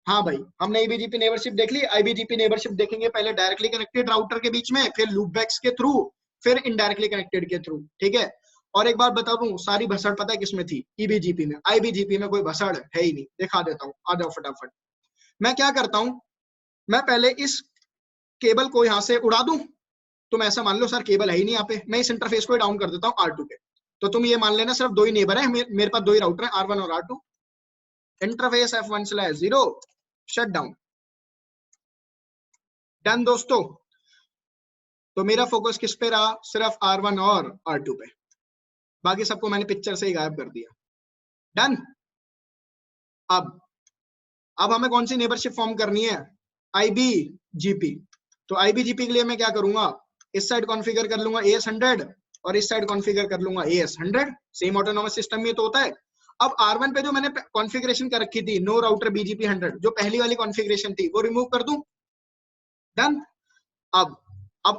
हाँ भाई, हमने आईबीजीपी नेबरशिप देख ली, आईबीजीपी नेबरशिप देखेंगे पहले डायरेक्टली कनेक्टेड राउटर के बीच में, फिर लूपबैक्स के थ्रू, फिर इनडायरेक्टली कनेक्टेड के थ्रू। ठीक है, और एक बात बता दूं, सारी भसड़ पता है किसमें थी? ईबीजीपी में। आईबीजीपी में कोई भसड़ है ही नहीं, दिखा देता हूँ, आ जाओ फटाफट। मैं क्या करता हूँ, मैं पहले इस केबल को यहाँ से उड़ा दूं, तुम ऐसा मान लो सर केबल है ही नहीं यहाँ पे, मैं इस इंटरफेस को डाउन कर देता हूँ R2 पे, तो तुम ये मान लेना सिर्फ दो ही नेबर है, मेरे पास दो ही राउटर है, R1 और R2। Interface F1/0 shut down, done दोस्तों। तो मेरा फोकस किस पे रहा? सिर्फ R1 और R2 पे, बाकी सबको मैंने पिक्चर से ही गायब कर दिया। डन। अब हमें कौन सी नेबरशिप फॉर्म करनी है? आईबीजीपी। तो आईबीजीपी के लिए मैं क्या करूंगा, इस साइड कॉन्फ़िगर कर लूंगा AS100 और इस साइड कॉन्फ़िगर कर लूंगा AS100। सेम ऑटोनोमस सिस्टम में तो होता है। अब R1 पे जो मैंने कॉन्फ़िगरेशन कर रखी थी, नो राउटर BGP 100, जो पहली वाली कॉन्फ़िगरेशन थी, वो रिमूव कर दूं। डन। अब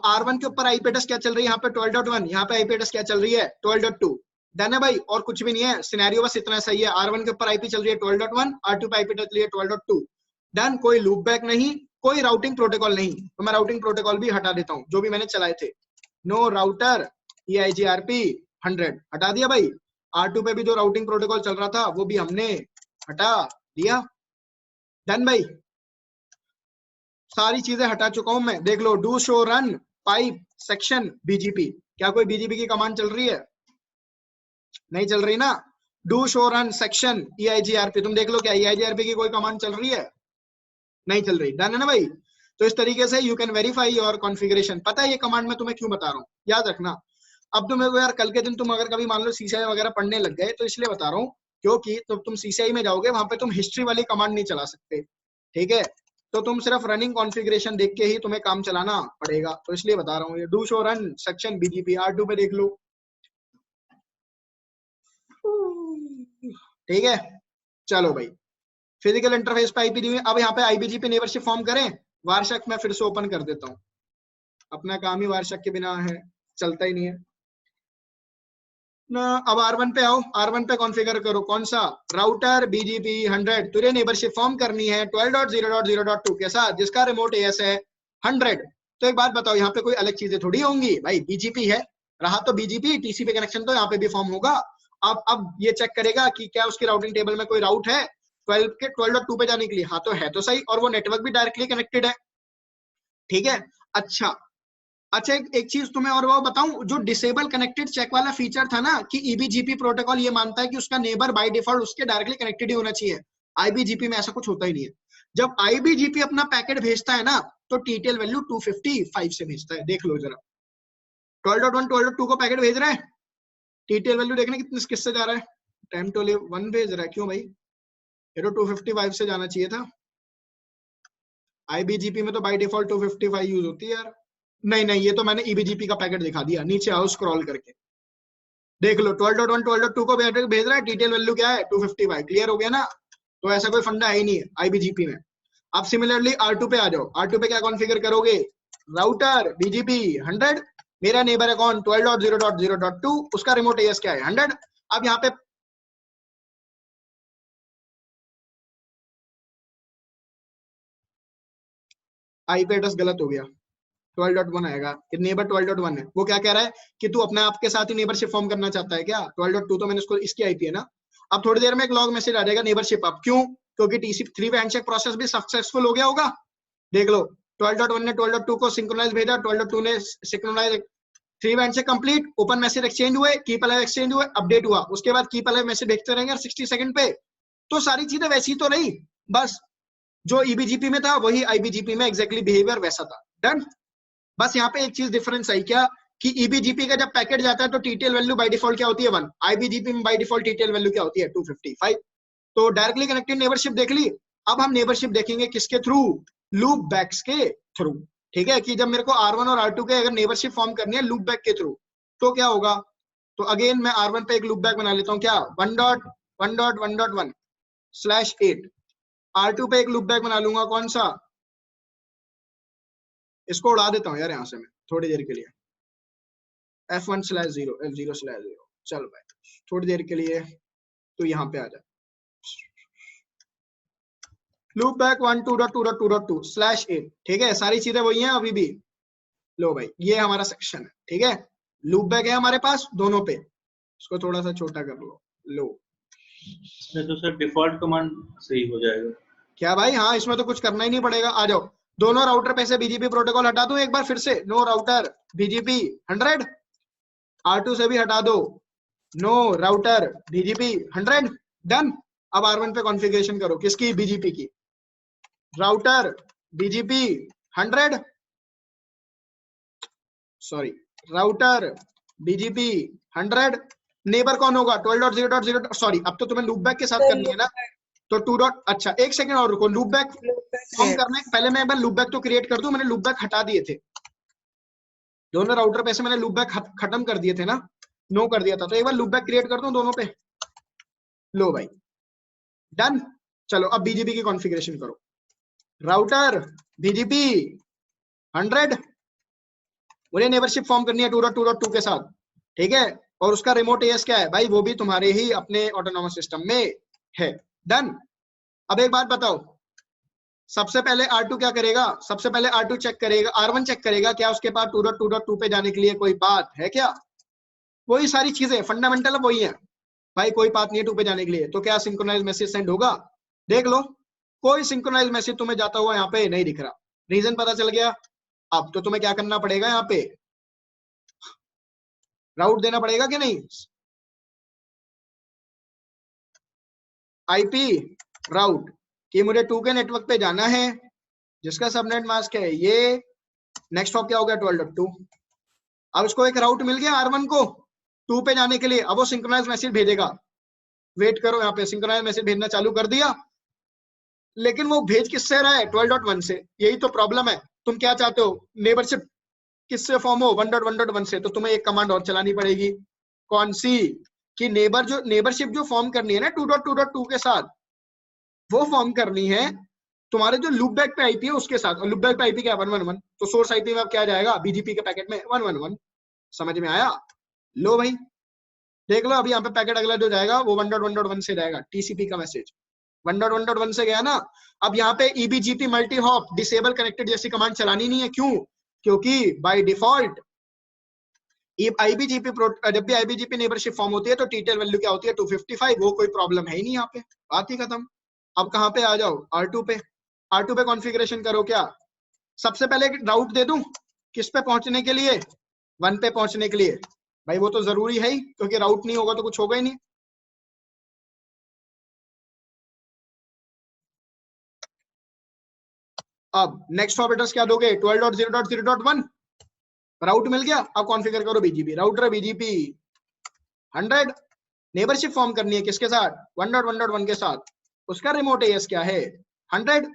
R1 के ऊपर आईपी एड्रेस क्या चल रही है? यहाँ पे 12.1, यहाँ पे आईपी एड्रेस क्या चल रही है? 12.2। डन है भाई, और कुछ भी नहीं है, सिनेरियो बस इतना सही है। R1 के ऊपर आईपी चल रही है 12.1, R2 पे आईपी चल रही है 12.2। डन, कोई लूप बैक नहीं, कोई राउटिंग प्रोटोकॉल नहीं। तो मैं राउटिंग प्रोटोकॉल भी हटा देता हूँ, जो भी मैंने चलाए थे। नो राउटर EIGRP 100 हटा दिया भाई। R2 पे भी जो राउटिंग प्रोटोकॉल चल रहा था वो भी हमने हटा दिया। डन भाई, सारी चीजें हटा चुका हूं मैं। देख लो, do show run pipe section BGP। क्या कोई BGP की कमांड चल रही है? नहीं चल रही ना। Do show run section EIGRP, तुम देख लो क्या EIGRP की कोई कमांड चल रही है? नहीं चल रही। डन है ना भाई। तो इस तरीके से you can verify your configuration. पता है ये कमांड मैं तुम्हें क्यों बता रहा हूँ? याद रखना। अब तो मेरे को यार, कल के दिन तुम अगर कभी मान लो CCI वगैरह पढ़ने लग गए, तो इसलिए बता रहा हूँ क्योंकि तो तुम CCI में जाओगे, वहां पे तुम हिस्ट्री वाली कमांड नहीं चला सकते। ठीक है, तो तुम सिर्फ रनिंग कॉन्फ़िगरेशन देख के ही तुम्हें काम चलाना पड़ेगा, तो इसलिए बता रहा हूँ। ये do show run section BGP R2 पे देख लो। ठीक है, चलो भाई, फिजिकल इंटरफेस पे आईपी दी हुई। अब यहाँ पे आईबीजीपी नेबरशिप फॉर्म करें। वारशक मैं फिर से ओपन कर देता हूँ, अपना काम ही वारशक के बिना है, चलता ही नहीं है ना। अब R1 पे आओ, R1 पे कॉन्फ़िगर करो कौन सा? Router BGP 100। तुझे नेबरशिप फॉर्म करनी है 12.0.0.2 के साथ, जिसका रिमोट AS है 100। तो एक बात बताओ, यहाँ पे कोई अलग चीजें थोड़ी होंगी भाई, BGP है, रहा तो BGP, TCP कनेक्शन तो यहाँ पे भी फॉर्म होगा। अब ये चेक करेगा कि क्या उसकी राउटिंग टेबल में कोई राउट है 12.2 पे जाने के लिए। हाँ तो है तो सही, और वो नेटवर्क भी डायरेक्टली कनेक्टेड है। ठीक है, अच्छा अच्छा, एक चीज तुम्हें और वो बताऊं, जो डिसेबल कनेक्टेड चेक वाला फीचर था ना, कि ईबीजीपी प्रोटोकॉल ये मानता है कि उसका नेबर बाय डिफॉल्ट उसके डायरेक्टली कनेक्टेड ही होना चाहिए। आईबीजीपी में ऐसा कुछ होता ही नहीं है। जब आईबीजीपी अपना पैकेट भेजता है ना, तो टीटीएल वैल्यू 255 से भेजता है। देख लो जरा, 12.1 12.2 को पैकेट भेज रहा है, टीटीएल वैल्यू देखने कितने किससे जा रहा है? टाइम टू लिव 1 भेज रहा है। क्यों भाई? ये तो 255 से जाना चाहिए था। आईबीजीपी में तो बाय डिफॉल्ट 255 यूज होती है यार। नहीं नहीं, ये तो मैंने ईबीजीपी का पैकेट दिखा दिया, नीचे आओ स्क्रॉल करके देख लो। 12.1 12.2 को भेज रहा है, डिटेल वैल्यू क्या है? 255। क्लियर हो गया ना? तो ऐसा कोई फंडा है ही नहीं है आईबीजीपी में। अब सिमिलरली R2 पे आ जाओ। R2 पे क्या कॉन्फ़िगर करोगे? राउटर BGP 100, मेरा नेबर है कौन? 12.0.0.2, उसका रिमोट AS क्या है? 100। अब यहाँ पे आईपी एड्रेस गलत हो गया, 12.1 आएगा, नेबर 12.1 है। वो क्या कह रहा है कि तू अपने आप के साथ ही नेबरशिप फॉर्म करना चाहता है क्या? 12.2 तो मैंने उसको, इसकी आईपी है ना। अब थोड़ी देर में एक लॉग मैसेज आ जाएगा नेबरशिप अप। क्यों? क्योंकि TCP3 पे हैंडशेक प्रोसेस भी सक्सेसफुल हो गया होगा। देख लो, 12.1 ने 12.2 को सिंक्रोनाइज भेजा, 12.2 ने synchronize, 3 handshake complete, open message exchange हुए, कीप अलाइव एक्सचेंज हुए, अपडेट हुआ, उसके बाद कीप अलाइव मैसेज भेजते रहेंगे 60 सेकंड पे। तो सारी चीजें वैसी तो रही, बस जो ईबीजीपी में था वही आईबीजीपी में एग्जैक्टली बिहेवियर वैसा था। डन। बस यहाँ पे एक चीज डिफरेंस आई क्या, कि ईबीजीपी का जब पैकेट जाता है तो टीटीएल वैल्यू बाय डिफॉल्ट क्या होती है? 1। आईबीजीपी में बाय डिफॉल्ट टीटीएल वैल्यू क्या होती है? 255। तो डायरेक्टली कनेक्टेड नेबरशिप देख ली। अब हम नेबरशिप देखेंगे किसके थ्रू? लूप बैक्स के थ्रू। ठीक है, कि जब मेरे को R1 और R2 के अगर नेबरशिप फॉर्म करनी है लूप बैक के थ्रू, तो क्या होगा? तो अगेन मैं R1 पे एक लूप बैक बना लेता हूँ, क्या? 1.1.1.1/8। R2 पे एक लूप बैक बना लूंगा, कौन सा? इसको उड़ा देता हूँ यार यहाँ से मैं थोड़ी देर के लिए, F1/0 F0/0। चल भाई थोड़ी देर के लिए तो यहाँ पे आ जा। लूप बैक 1.2.2.2.2 /8, ठीक है, सारी चीजें वही हैं अभी भी। लो भाई ये हमारा सेक्शन है, ठीक है, लूप बैक है हमारे पास दोनों पे, इसको थोड़ा सा छोटा कर लो। इसमें तो सर डिफॉल्ट कमांड सही हो जाएगा क्या भाई, हाँ इसमें तो कुछ करना ही नहीं पड़ेगा। आ जाओ, दोनों राउटर पे से बीजीपी प्रोटोकॉल हटा दूं एक बार फिर से, नो राउटर बीजीपी 100, R2 से भी हटा दो, नो राउटर बीजीपी 100, डन। अब R1 पे कॉन्फ़िगरेशन करो, किसकी, बीजीपी की, router BGP 100, sorry router BGP 100, neighbour कौन होगा 12.0.0, सॉरी अब तो तुम्हें लूप बैक के साथ करनी है ना, तो 2. अच्छा एक सेकंड और रुको, लूप बैक फॉर्म करने पहले मैं एक बार लूप बैक तो क्रिएट कर दूं, मैंने लूप बैक हटा दिए थे दोनों राउटर पे से, मैंने लूप बैक खत्म कर दिए थे ना, नो कर दिया था, तो एक बार लूप बैक क्रिएट कर दूं दोनों पे। लो भाई डन। चलो अब बीजीपी की कॉन्फ़िगरेशन करो, राउटर बीजीपी 100, मुझे नेबरशिप फॉर्म करनी है 2.2.2 के साथ, ठीक है, और उसका रिमोट एएस क्या है भाई, वो भी तुम्हारे ही अपने ऑटोनॉमस सिस्टम में है, डन। अब एक बात बताओ, सबसे पहले R2 क्या करेगा, सबसे पहले R2 चेक करेगा, R1 चेक करेगा क्या उसके पास 2.2.2 पे जाने के लिए कोई बात है क्या, वही सारी चीजें फंडामेंटल वही है भाई, कोई बात नहीं है 2 पे जाने के लिए, तो क्या सिंक्रोनाइज मैसेज सेंड होगा, देख लो कोई सिंक्रोनाइज मैसेज तुम्हें जाता हुआ यहाँ पे नहीं दिख रहा, रीजन पता चल गया। अब तो तुम्हें क्या करना पड़ेगा, यहाँ पे राउट देना पड़ेगा कि नहीं, आईपी राउट, कि मुझे 2 के नेटवर्क पे जाना है जिसका सबनेट मास्क है ये, नेक्स्ट हॉप क्या हो गया 12.2, अब इसको एक राउट मिल गया R1 को 2 पे जाने के लिए, अब वो सिंक्रोनाइज मैसेज भेजेगा, वेट करो, यहाँ पे सिंक्रोनाइज मैसेज भेजना चालू कर दिया, लेकिन वो भेज किससे रहा है 12.1 से, यही तो प्रॉब्लम है, तुम क्या चाहते हो नेबरशिप किससे फॉर्म हो 1.1.1 से, तो तुम्हें एक कमांड और चलानी पड़ेगी, कौन सी, कि नेबरशिप जो फॉर्म करनी है ना 2.2.2 के साथ, वो फॉर्म करनी है तुम्हारे जो लूप बैक पे आईपी है उसके साथ, और लूप बैक पे आईपी क्या है 111, तो सोर्स आईपी में अब क्या जाएगा बीजीपी के पैकेट में 111, समझ में आया। लो भाई देख लो, अभी यहाँ पे पैकेट अगला जो जाएगा वो 1.1.1 से जाएगा, टीसीपी का मैसेज 1.1.1 से गया ना, अब यहाँ पे ईबीजीपी मल्टी हॉप डिसेबल कनेक्टेड जैसी कमांड चलानी नहीं है, क्यों, क्योंकि बाय डिफॉल्ट आईबीजीपी जब भी आईबीजीपी नेबरशिप फॉर्म होती है तो टीटेल वैल्यू क्या होती है 255, वो कोई प्रॉब्लम है ही नहीं यहाँ पे, बात ही खत्म। अब कहाँ पे आ जाओ R2 पे, R2 पे कॉन्फ़िगरेशन करो, क्या सबसे पहले राउट दे दूं किस पे पहुंचने के लिए, 1 पे पहुंचने के लिए, भाई वो तो जरूरी है ही, क्योंकि राउट नहीं होगा तो कुछ होगा ही नहीं। अब नेक्स्ट हॉप एड्रेस क्या दोगे 12.0.0.1, राउट मिल गया, अब कॉन्फ़िगर करो BGP, router BGP 100, neighbourship form करनी है किसके साथ 1.1.1 के साथ, उसका रिमोट एएस क्या है 100,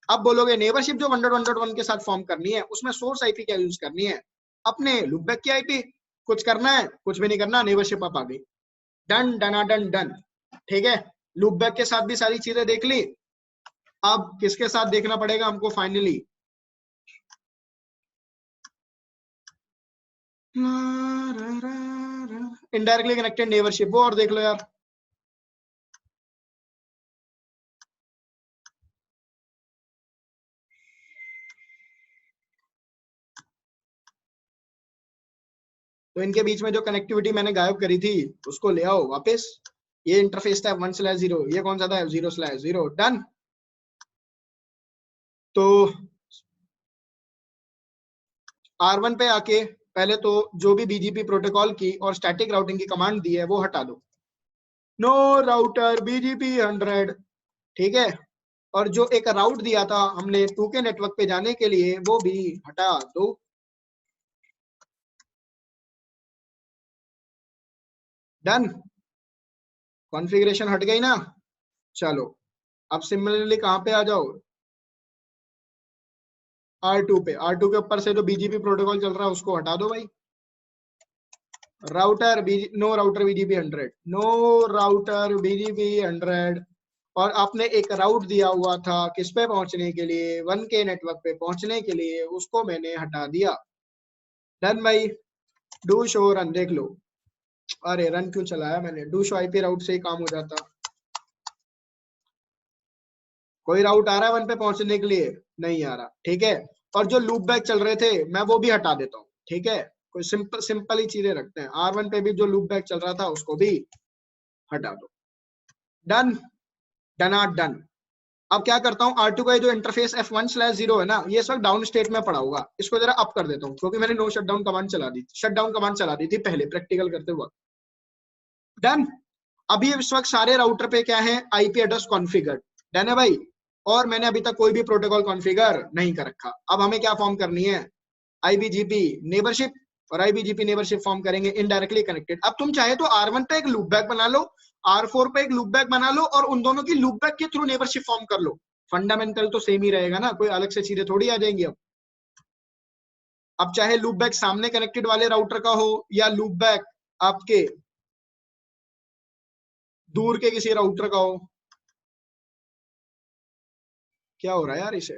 अब बोलोगे नेबरशिप जो 1.1.1 के साथ फॉर्म करनी है उसमें सोर्स आईपी क्या यूज करनी है, अपने लूपबैक की आईपी, कुछ करना है कुछ भी नहीं करना, नेबरशिप अप आ गई, डन डना डन डन, ठीक है, लूपबैक के साथ भी सारी चीजें देख ली, अब किसके साथ देखना पड़ेगा हमको फाइनली, इनडायरेक्टली कनेक्टेड नेबरशिप, वो और देख लो यार, तो इनके बीच में जो कनेक्टिविटी मैंने गायब करी थी उसको ले आओ वापस, ये इंटरफेस था 1/0, ये कौन सा था 0/0, डन। तो R1 पे आके पहले तो जो भी बीजीपी प्रोटोकॉल की और स्टैटिक राउटिंग की कमांड दी है वो हटा दो, नो राउटर बीजीपी 100, ठीक है, और जो एक राउट दिया था हमने 2 के नेटवर्क पे जाने के लिए वो भी हटा दो, डन, कॉन्फ़िगरेशन हट गई ना। चलो अब सिमिलरली कहां पे आ जाओ R2 पे, R2 के ऊपर से जो बीजीपी प्रोटोकॉल चल रहा है उसको हटा दो भाई, router no router BGP 100, no router BGP 100, और आपने एक राउट दिया हुआ था किस पे पहुंचने के लिए 1 के नेटवर्क पे पहुंचने के लिए, उसको मैंने हटा दिया, डन भाई, डू शो रन देख लो, अरे रन क्यों चलाया मैंने, डू शो आईपी राउट से ही काम हो जाता, कोई राउट आ रहा है 1 पे पहुंचने के लिए? नहीं आ रहा, ठीक है। और जो लूप बैक चल रहे थे मैं वो भी हटा देता हूँ, ठीक है। कोई सिंपल ही चीजें रखते हैं। R1 पे भी जो लूप बैक चल रहा था उसको भी हटा दो। Done, done or done. अब क्या करता हूँ, R2 का जो इंटरफेस F1/0 है ना, ये इस वक्त डाउन स्टेट में पड़ा होगा, इसको जरा अप कर देता हूँ क्योंकि मैंने नो शटडाउन कमांड चला दी थी, शटडाउन कमांड चला दी थी पहले प्रैक्टिकल करते वक्त। डन। अभी इस वक्त सारे राउटर पे क्या है, आईपी एड्रेस कॉन्फ़िगर। डन है भाई। और मैंने अभी तक कोई भी प्रोटोकॉल कॉन्फ़िगर नहीं कर रखा। अब हमें क्या फॉर्म करनी है, आईबीजीपी नेबरशिप, और आईबीजीपी नेबरशिप फॉर्म करेंगे इनडायरेक्टली कनेक्टेड। अब तुम चाहे तो R1 पे एक लूप बैक बना लो, R4 पे एक लूप बैक बना लो, और उन दोनों की लूप बैक के थ्रू नेबरशिप फॉर्म कर लो। फंडामेंटल तो सेम ही रहेगा ना, कोई अलग से चीजें थोड़ी आ जाएंगी। अब चाहे लूप बैक सामने कनेक्टेड वाले राउटर का हो या लूप बैक आपके दूर के किसी राउटर का हो। क्या हो रहा है यार इसे,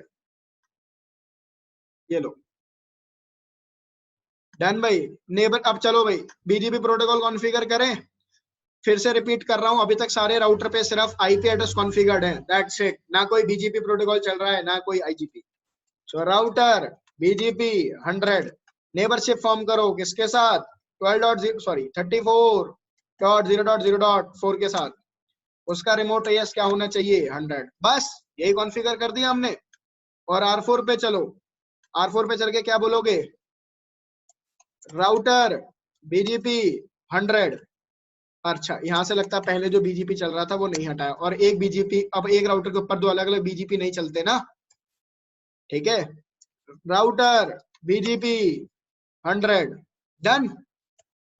ये लो। डन भाई। नेबर, अब चलो भाई बीजीपी प्रोटोकॉल कॉन्फ़िगर करें। फिर से रिपीट कर रहा हूं, अभी तक सारे राउटर पे सिर्फ आईपी एड्रेस कॉन्फ़िगर्ड है, दैट्स इट। ना कोई बीजीपी प्रोटोकॉल चल रहा है, ना कोई IGP. So router BGP 100 neighbourship form करो किसके साथ, 34.0.0.4 के साथ। उसका रिमोट एएस क्या होना चाहिए, 100। बस यही कॉन्फ़िगर कर दिया हमने। और R4 पे चलो, R4 पे चल के क्या बोलोगे, राउटर बीजीपी 100। अच्छा, यहां से लगता है पहले जो बीजीपी चल रहा था वो नहीं हटाया, और एक बीजीपी, अब एक राउटर के ऊपर दो अलग अलग बीजीपी नहीं चलते ना, ठीक है। Router BGP 100। डन।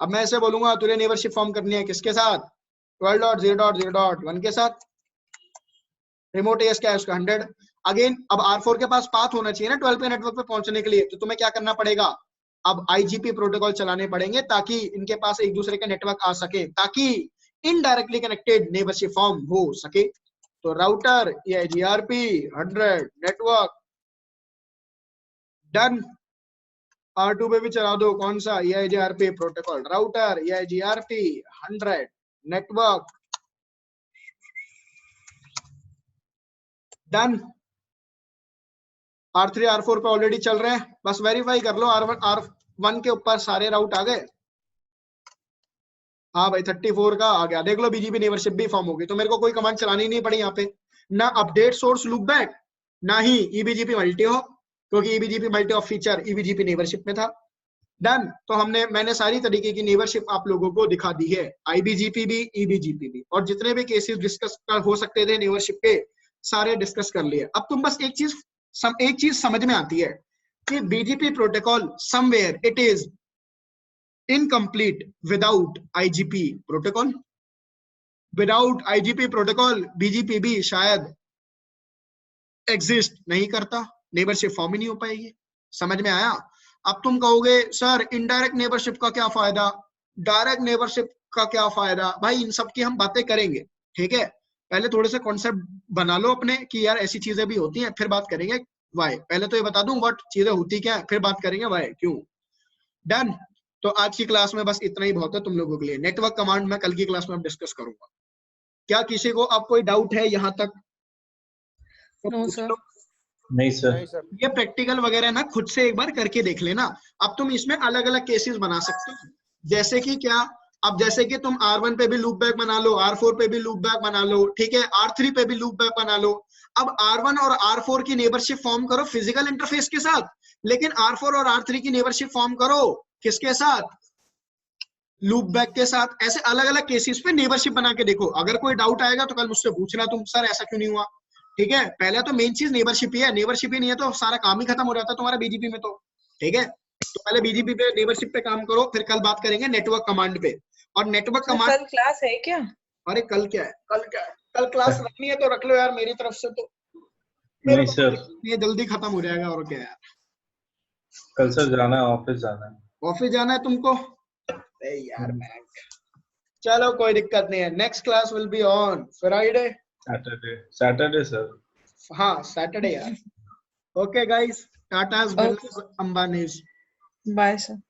अब मैं ऐसे बोलूंगा तुझे नेबरशिप फॉर्म करनी है किसके साथ, 12.0.0.1 के साथ। रिमोट एएस क्या है उसका, 100। अगेन अब R4 के पास पाथ होना चाहिए ना 12 पे नेटवर्क पे पहुंचने के लिए, तो तुम्हें क्या करना पड़ेगा, अब आईजीपी प्रोटोकॉल चलाने पड़ेंगे ताकि इनके पास एक दूसरे के नेटवर्क आ सके, ताकि इनडायरेक्टली कनेक्टेड नेबरशिप फॉर्म हो सके। तो router EIGRP 100 network. Done. R2 पे भी चला दो, कौन सा, EIGRP protocol. Router EIGRP 100 network. Done. R3 R4 पे ऑलरेडी चल रहे हैं, बस वेरीफाई कर लो R1 के ऊपर सारे राउट आ गए। हाँ भाई 34 का आ गया, देख लो बीजीपी नेबरशिप भी फॉर्म होगी, तो मेरे को कोई कमांड चलानी नहीं पड़ी यहाँ पे, ना अपडेट सोर्स लूप बैक, ना ही ईबीजीपी मल्टी हो, क्योंकि ईबीजीपी मल्टी ऑफ फीचर ईबीजीपी नेबरशिप में था। डन। तो मैंने सारी तरीके की नेबरशिप आप लोगों को दिखा दी है, आईबीजीपी भी ईबीजीपी भी, और जितने भी केसेस डिस्कस हो सकते थे नेबरशिप के सारे डिस्कस कर लिए। अब तुम बस एक चीज समझ में आती है कि BGP protocol somewhere it is incomplete without IGP protocol. Without IGP protocol BGP भी शायद एग्जिस्ट नहीं करता, नेबरशिप फॉर्म ही नहीं हो पाएगी। समझ में आया। अब तुम कहोगे सर इनडायरेक्ट नेबरशिप का क्या फायदा, डायरेक्ट नेबरशिप का क्या फायदा, भाई इन सब की हम बातें करेंगे, ठीक है। पहले थोड़े से कॉन्सेप्ट बना लो अपने कि यार ऐसी चीजें भी होती हैं, फिर बात करेंगे वाई। पहले तो ये बता दूं व्हाट चीजें होती क्या है, फिर बात करेंगे वाई क्यों। डन। तो आज की क्लास में बस इतना ही बहुत है तुम लोगों के लिए। नेटवर्क कमांड मैं कल की क्लास में डिस्कस करूंगा। क्या किसी को अब कोई डाउट है यहाँ तक, तो नो पूछ सर। लो। नहीं सर। ये प्रैक्टिकल वगैरह ना खुद से एक बार करके देख लेना। अब तुम इसमें अलग अलग केसेस बना सकते हो, जैसे कि क्या, अब जैसे कि तुम R1 पे भी लूप बैक बना लो, R4 पे भी लूप बैक बना लो, ठीक है, R3 पे भी लूप बैक बना लो। अब R1 और R4 की नेबरशिप फॉर्म करो फिजिकल इंटरफेस के साथ, लेकिन R4 और R3 की नेबरशिप फॉर्म करो किसके साथ, लूप बैक के साथ। ऐसे अलग अलग केसेस पे नेबरशिप बना के देखो। अगर कोई डाउट आएगा तो कल मुझसे पूछना तुम, सर ऐसा क्यों नहीं हुआ, ठीक है। पहले तो मेन चीज नेबरशिप ही है, नेबरशिप ही नहीं है तो सारा काम ही खत्म हो जाता है तुम्हारा बीजीपी में, तो ठीक है। तो पहले बीजीपी पे नेबरशिप पे काम करो, फिर कल बात करेंगे नेटवर्क कमांड पे। और नेटवर्क सर कमांड, कल क्लास है क्या? अरे कल क्या है, कल क्या है, कल क्लास रखनी है तो रख लो यार मेरी तरफ से, तो मेरे नहीं को सर, ये जल्दी खत्म हो जाएगा, और क्या यार। कल सर जाना है, ऑफिस जाना है। ऑफिस जाना है तुमको, अरे यार बैंक। चलो कोई दिक्कत नहीं है, next class will be on Friday. Saturday, Saturday sir. हाँ सैटरडे यार। Okay guys, Tata's, okay, Birla's, Ambani's. Bye sir.